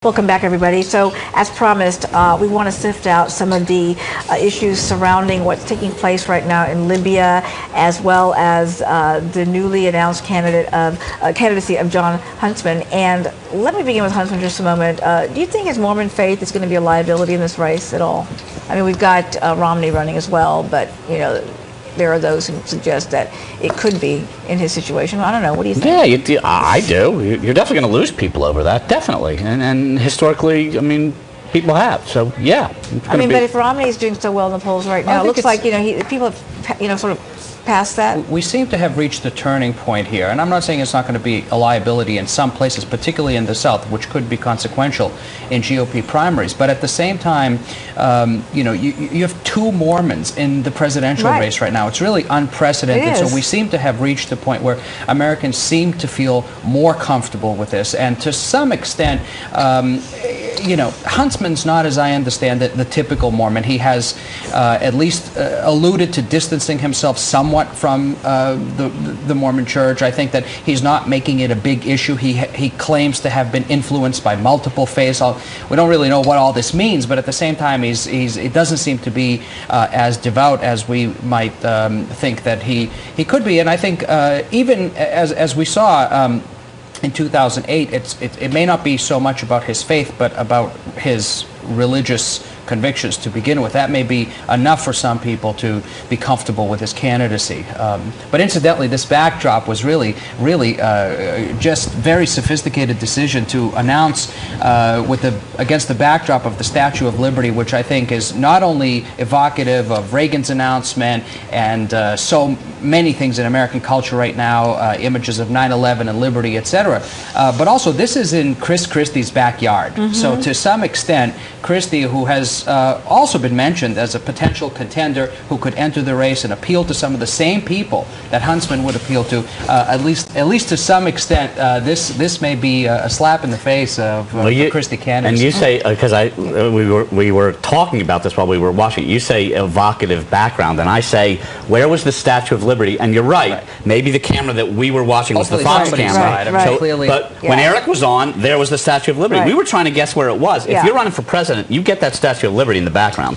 Welcome back, everybody. So, as promised, we want to sift out some of the issues surrounding what's taking place right now in Libya, as well as the newly announced candidacy of John Huntsman. And let me begin with Huntsman just a moment. Do you think his Mormon faith is going to be a liability in this race at all? I mean, we've got Romney running as well, but you know, there are those who suggest that it could be in his situation. I don't know. What do you think? Yeah, I do. You're definitely going to lose people over that, definitely. And historically, I mean, people have. So, yeah. I mean, but if Romney is doing so well in the polls right now, it looks like, you know, people have, you know, sort of past that. We seem to have reached the turning point here, and I'm not saying it's not going to be a liability in some places, particularly in the South, which could be consequential in GOP primaries. But at the same time, you know, you have two Mormons in the presidential race right now. It's really unprecedented. So we seem to have reached the point where Americans seem to feel more comfortable with this, and to some extent, you know, Huntsman's not, as I understand it, the typical Mormon. He has at least alluded to distancing himself somewhat from the Mormon Church. I think that he's not making it a big issue. He claims to have been influenced by multiple faiths. We don't really know what all this means, but at the same time, it doesn't seem to be as devout as we might think that he could be. And I think even as we saw in 2008, it may not be so much about his faith, but about his religious convictions to begin with. That may be enough for some people to be comfortable with his candidacy. But incidentally, this backdrop was really just very sophisticated decision to announce against the backdrop of the Statue of Liberty, which I think is not only evocative of Reagan's announcement and so many things in American culture right now, images of 9/11 and liberty, etc. But also, this is in Chris Christie's backyard. So to some extent, Christie, who has also been mentioned as a potential contender who could enter the race and appeal to some of the same people that Huntsman would appeal to, at least to some extent, this may be a slap in the face of Christie candidacy. And you say, because we were talking about this while we were watching, you say evocative background, and I say, where was the Statue of Liberty? And you're right, maybe the camera that we were watching was the Fox camera. But when Eric was on, there was the Statue of Liberty. We were trying to guess where it was. If you're running for president, you get that Statue of Liberty in the background.